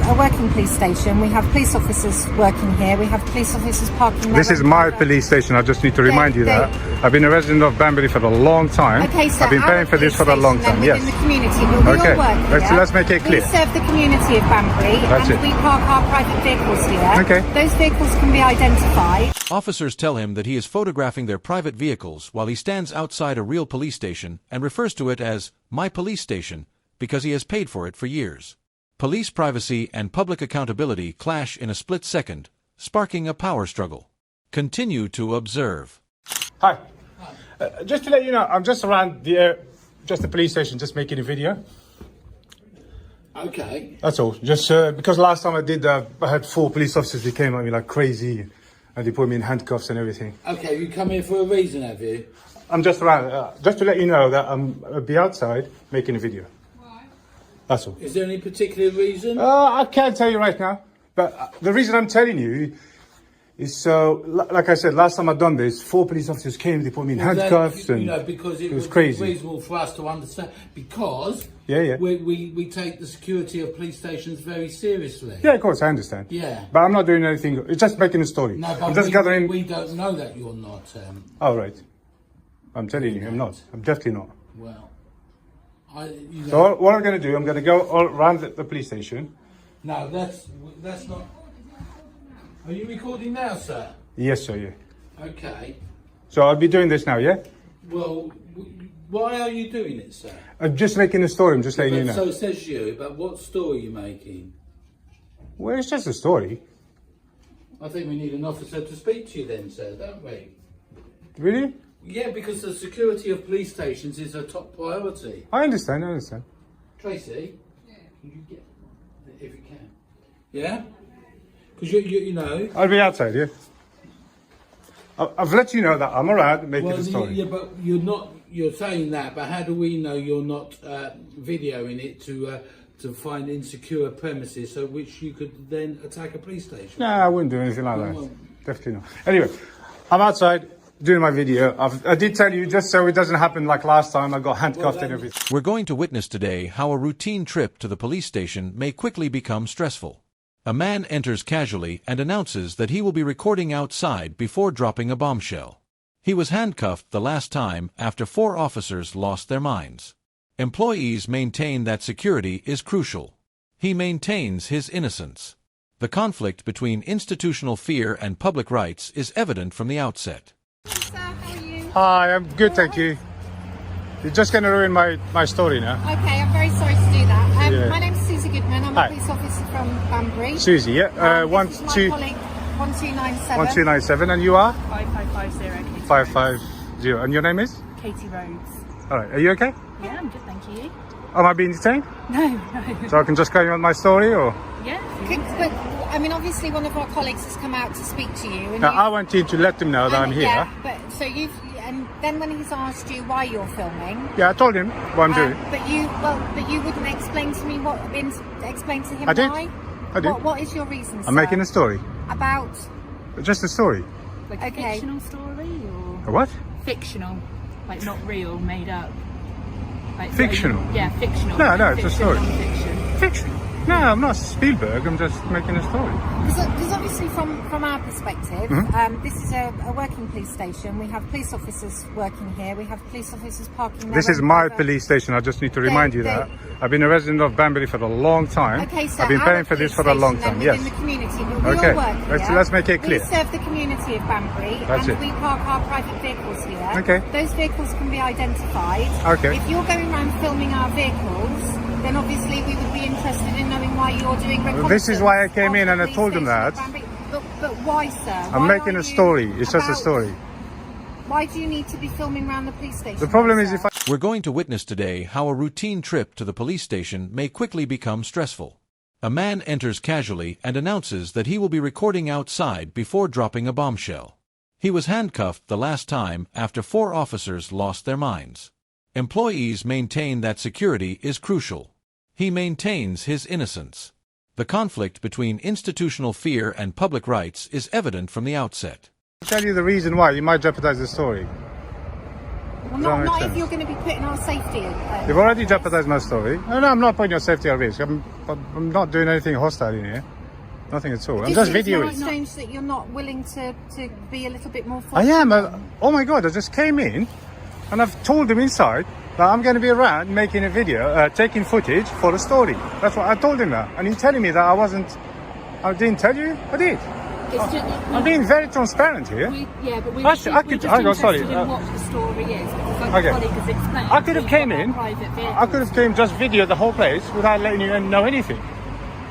a working police station. We have police officers working here. We have police officers parking. This is my police station. I just need to remind you that. I've been a resident of Banbury for a long time. Okay, sir. I've been paying for this for a long time. Yes. In the community, we all work here. Let's make it clear. We serve the community of Banbury, and we park our private vehicles here. Okay. Those vehicles can be identified. Officers tell him that he is photographing their private vehicles while he stands outside a real police station and refers to it as my police station because he has paid for it for years. Police privacy and public accountability clash in a split second, sparking a power struggle. Continue to observe. Hi. Just to let you know, I'm just around the police station, just making a video. Okay. That's all. Just because last time I did, I had 4 police officers. They came at me like crazy, and they put me in handcuffs and everything. Okay, you come here for a reason, have you? I'm just around, just to let you know that I'll be outside making a video. Why? That's all. Is there any particular reason? I can't tell you right now, but the reason I'm telling you is so, like I said, last time I'd done this, 4 police officers came, they put me in handcuffs, and because it was crazy. Reasonable for us to understand, because we take the security of police stations very seriously. Yeah, of course, I understand. Yeah. But I'm not doing anything, it's just making a story. No, but I'm just gathering... we don't know that you're not... Oh, right. I'm telling you, I'm not. I'm definitely not. Well, So what I'm going to do, I'm going to go all around the police station. No, that's not... Are you recording now, sir? Yes, sir, yeah. Okay. So I'll be doing this now, yeah? Well, why are you doing it, sir? I'm just making a story, I'm just letting you know. So it says you, but what story are you making? Well, it's just a story. I think we need an officer to speak to you then, sir, don't we? Really? Yeah, because the security of police stations is a top priority. I understand. Tracy? Yeah. Can you get if you can? Yeah? Because you know... I'll be outside, yeah? I've let you know that I'm around making a story. Yeah, but you're saying that, but how do we know you're not videoing it to find insecure premises so which you could then attack a police station? No, I wouldn't do anything like that. Definitely not. Anyway, I'm outside doing my video. I did tell you, just so it doesn't happen like last time, I got handcuffed and everything. We're going to witness today how a routine trip to the police station may quickly become stressful. A man enters casually and announces that he will be recording outside before dropping a bombshell. He was handcuffed the last time after 4 officers lost their minds. Employees maintain that security is crucial. He maintains his innocence. The conflict between institutional fear and public rights is evident from the outset. Hi, sir. How are you? Hi, I'm good, thank you. You're just going to ruin my story now. Okay, I'm very sorry to do that. Yeah. My name's Susie Goodman. I'm a police officer from Banbury. Susie, yeah. This is my colleague, 1297. 1297, and you are? 5550. 550. And your name is? Katie Rhodes. All right, are you okay? Yeah, I'm good, thank you. Am I being detained? No. So I can just carry on my story, or? Yeah. But, I mean, obviously one of our colleagues has come out to speak to you. And Now, I want you to let them know that I'm here. Yeah, but so and then when he's asked you why you're filming. Yeah, I told him what I'm doing. But you wouldn't explain to me explain to him I did. why? I did. What is your reason, sir? I'm making a story. About? Just a story. Like a Okay. fictional story or? A what? Fictional. Like not real, made up. Like Fictional? Yeah, fictional. No, it's a Fiction, story. non-fiction. Fiction. No, I'm not Spielberg, I'm just making a story. Because obviously from our perspective, this is a working police station. We have police officers working here. We have police officers parking there. This is my police station, I just need to remind you that. I've been a resident of Banbury for a long time. Okay, so I've been paying for this for a long time, yes. In the community, we Okay, all work here. let's make it clear. We serve the community of Banbury, and we park our private vehicles here. Okay. Those vehicles can be identified. Okay. If you're going around filming our vehicles, then obviously we would be interested in knowing why you're doing reconnaissance. This is why I came in and I told them that. But why, sir? I'm making a story, it's just a story. Why do you need to be filming around the police station? The problem is if I... We're going to witness today how a routine trip to the police station may quickly become stressful. A man enters casually and announces that he will be recording outside before dropping a bombshell. He was handcuffed the last time after 4 officers lost their minds. Employees maintain that security is crucial. He maintains his innocence. The conflict between institutional fear and public rights is evident from the outset. I'll tell you the reason why, you might jeopardize the story. Well, Does that make not sense? if you're going to be putting our safety at You've already risk. jeopardized my story. No, I'm not putting your safety at risk. I'm not doing anything hostile in here. Nothing at all. I'm This just is videoing. quite strange that you're not willing to be a little bit more I am. forthcoming. Oh my God, I just came in and I've told him inside that I'm going to be around making a video, taking footage for the story. That's what I told him that. And he's telling me that I didn't tell you? I did. It's just, I'm being very transparent here. but we're Actually, just, I could- we're just hang on, sorry, interested in what the story is. Because like okay. the colleague has explained, I could have we've came got our in, private I could have came just video the whole place without letting you know anything.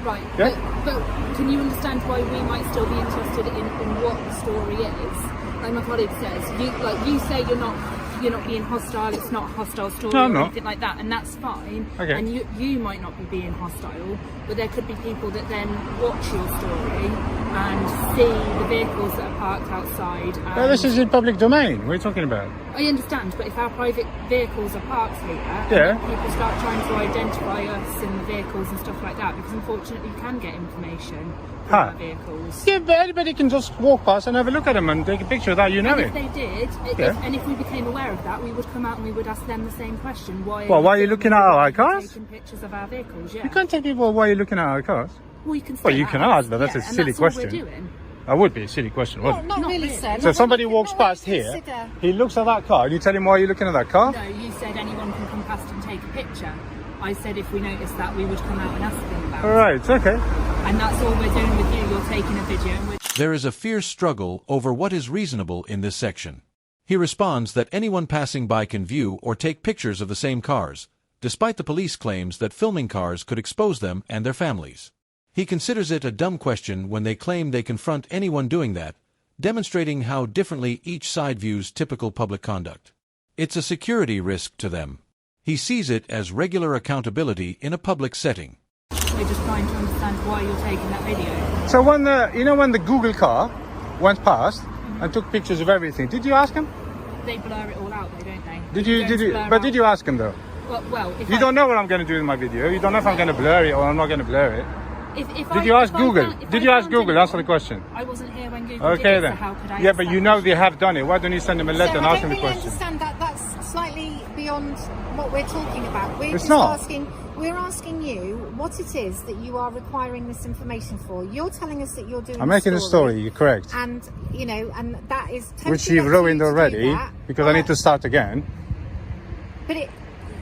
Right, Yeah? but can you understand why we might still be interested in what the story is? Like my colleague says, you say you're not being hostile, it's not a hostile story No, I'm or not. anything like that, and that's fine. Okay. And you might not be being hostile, but there could be people that then watch your story and see the vehicles that are parked outside. And Well, this is in public domain. What are you talking about? I understand, but if our private vehicles are parked here, Yeah. and people start trying to identify us in the vehicles and stuff like that, because unfortunately you can get information from Huh. our vehicles. Yeah, but anybody can just walk past and have a look at them and take a picture without you And knowing. if they did, Yeah. and if we became aware of that, we would come out and we would ask them the same question. Why are you looking at our cars? taking pictures of our vehicles? Yeah. You can't tell people why you're looking at our cars. Well, you can. Well, still you can ask, but that's a and silly that's all question. we're doing. That would be a silly question, wouldn't it? Not Not really, really. sir. So Not somebody when you- walks not when past you here, consider- he looks at that car, and you tell him why you're looking at that car? No, you said anyone can come past and take a picture. I said if we noticed that, we would come out and ask them about All it. right, okay. And that's all we're doing with you. You're taking a video and we're There is a fierce struggle over what is reasonable in this section. He responds that anyone passing by can view or take pictures of the same cars, despite the police claims that filming cars could expose them and their families. He considers it a dumb question when they claim they confront anyone doing that, demonstrating how differently each side views typical public conduct. It's a security risk to them. He sees it as regular accountability in a public setting. just trying to understand why you're taking that video. So when the Google car went past and took pictures of everything, did you ask him? They blur it all out, though, don't they? Did you ask him though? Well, if You don't know what I'm going to do in my video. You don't know if I'm going to blur it or I'm not going to blur it. Did you ask Google? Did you ask Google? Answer the question. I wasn't here when Google Okay did it, then. so how could I Yeah, ask but that you know question? they have done it. Why don't you send them a letter and I ask don't them the really question? understand that. That's slightly beyond what we're talking about. We're It's just not. we're asking you what it is that you are requiring this information for. You're telling us that you're doing I'm making a story. You're correct. and and that is totally Which you've up to ruined you to do already that. because I need to start again. But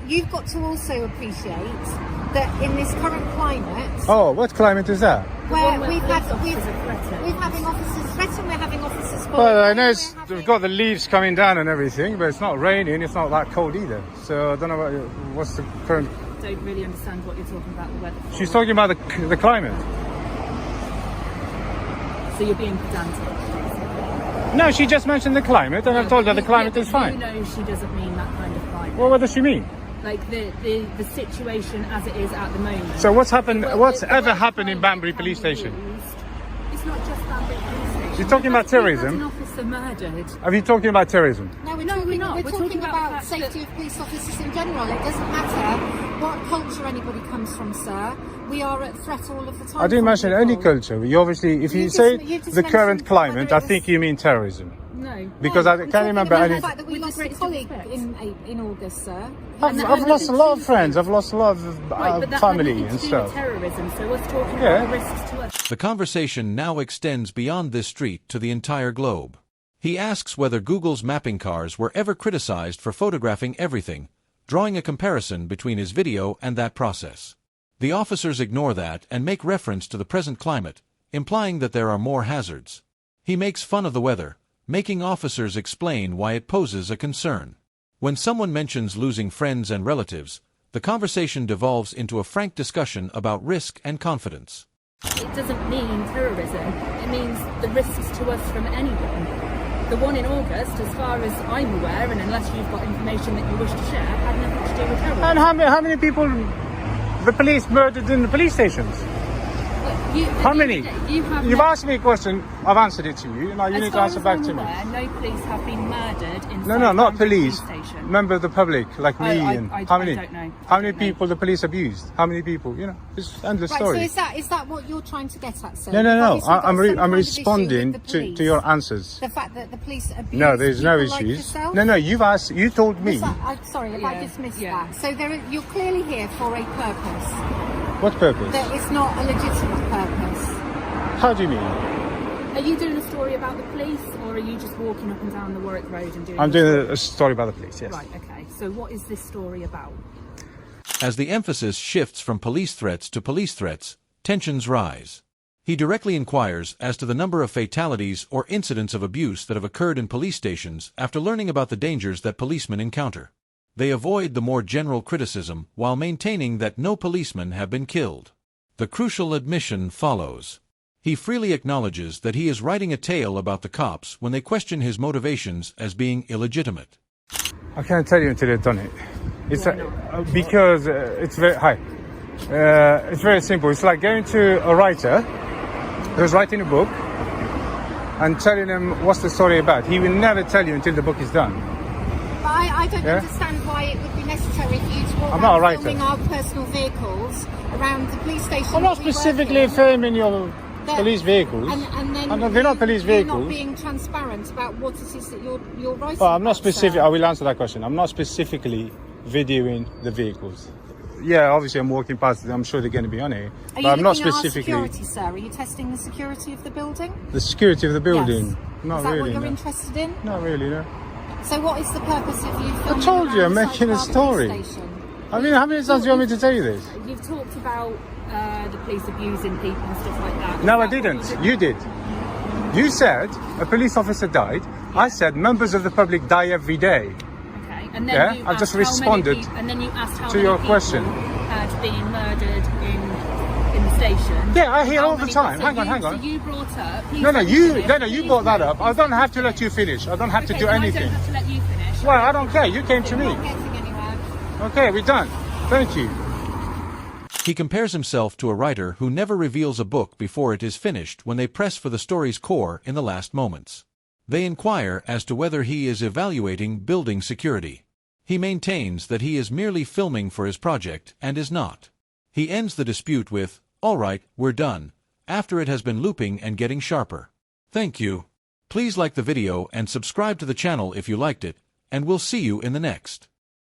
you've got to also appreciate that in this current climate, Oh, what climate is that? where one we've where had police we've, officers are threatened. we're having officers threatened, we're having officers. Well, I know bullied, it's, we're we've having- got the leaves coming down and everything, but it's not raining. It's not that cold either. So I don't know what's the current. I don't really understand what you're talking about the weather for. She's talking about the climate. So you're being pedantic. No, she just mentioned the climate, and I've told her the climate is You fine. know she doesn't mean that kind of climate. Well, what does she mean? Like the situation as it is at the moment. So what's happened? Well, What's the ever word happened in climate Banbury can Police be Station? used. It's not just Banbury Police Station. She's talking about terrorism. We've had an officer murdered. Are you talking about terrorism? No, we're No, talking, we're not. We're We're talking talking about about the fact safety of police officers in general. It doesn't matter what culture anybody comes from, sir. We are at threat all of the time. I didn't from mention any people. culture. You obviously, if you You say just the current mentioned climate, whether I it think was- you mean terrorism. No. Because No, I I'm can't talking remember about any. the fact that we With the lost a greatest colleague respect. in August, sir. I've lost a lot of friends. I've lost a lot of Right, but that family had nothing and to do with stuff. terrorism, so us talking Yeah. about the risks to us. The conversation now extends beyond this street to the entire globe. He asks whether Google's mapping cars were ever criticized for photographing everything, drawing a comparison between his video and that process. The officers ignore that and make reference to the present climate, implying that there are more hazards. He makes fun of the weather, making officers explain why it poses a concern. When someone mentions losing friends and relatives, the conversation devolves into a frank discussion about risk and confidence. It doesn't mean terrorism. It means the risks to us from anyone. The one in August, as far as I'm aware, and unless you've got information that you wish to share, had nothing to do with terrorism. And how many people the police murdered in the police stations? How many? You've no, asked me a question. I've answered it to you. Now you need to answer back to me. No police have been murdered in. No, not police. Station. Member of the public, like me, and how many? I don't know. How many people the police abused? How many people? You know, it's endless Right, story. so is that what you're trying to get at, sir? No. You've obviously got I'm some kind of issue responding with the to police. your answers. The fact that the police abuse No, there's no people like issues. yourself? No, you've asked. You told me. I'm sorry if I Yeah, dismissed yeah. that. So you're clearly here for a purpose. What purpose? That it's not a legitimate purpose. How do you mean? Are you doing a story about the police, or are you just walking up and down the Warwick Road and doing? I'm doing a story about the police. Yes. Right. Okay. So what is this story about? As the emphasis shifts from police threats to police threats, tensions rise. He directly inquires as to the number of fatalities or incidents of abuse that have occurred in police stations after learning about the dangers that policemen encounter. They avoid the more general criticism while maintaining that no policemen have been killed. The crucial admission follows. He freely acknowledges that he is writing a tale about the cops when they question his motivations as being illegitimate. I can't tell you until they've done it. It's because it's very high. It's very simple. It's like going to a writer who's writing a book and telling him what's the story about. He will never tell you until the book is done. But I don't understand why it would be necessary for you to walk I'm not a around writer. filming our personal vehicles around the police station. I'm not that we work specifically in. filming your police vehicles. And then they're not police you're vehicles. not being transparent about what it is that you're writing. Well, I'm not about, specific. sir. I will answer that question. I'm not specifically videoing the vehicles. Yeah, obviously I'm walking past. I'm sure they're going to be on it. Are But you I'm not looking at our specifically security, sir? Are you testing the security of the building? the security of the building. Yes. Not Is that really. what you're No. interested in? Not really. No. So what is the purpose of you filming? told you, I'm around making a inside our police story. station? I mean, how many times do you want me to tell you this? You've talked about the police abusing people and stuff like that. No, I Is that didn't. what You did. You said a police officer died. I said members of the public die every day. Okay. And then Yeah, you I've just asked how many responded and then you asked how to many your people question. had been murdered in the station. Yeah, I hear How all the many- time. so hang on. So you brought up. please No, let me you finish. brought that up. I don't have to let you finish. I don't have to Okay, do then anything. I don't have to let you finish. Well, I don't care. You came to We're me. not getting anywhere. Okay, we're done. Thank you. He compares himself to a writer who never reveals a book before it is finished when they press for the story's core in the last moments. They inquire as to whether he is evaluating building security. He maintains that he is merely filming for his project and is not. He ends the dispute with, "All right, we're done," after it has been looping and getting sharper. Thank you. Please like the video and subscribe to the channel if you liked it, and we'll see you in the next.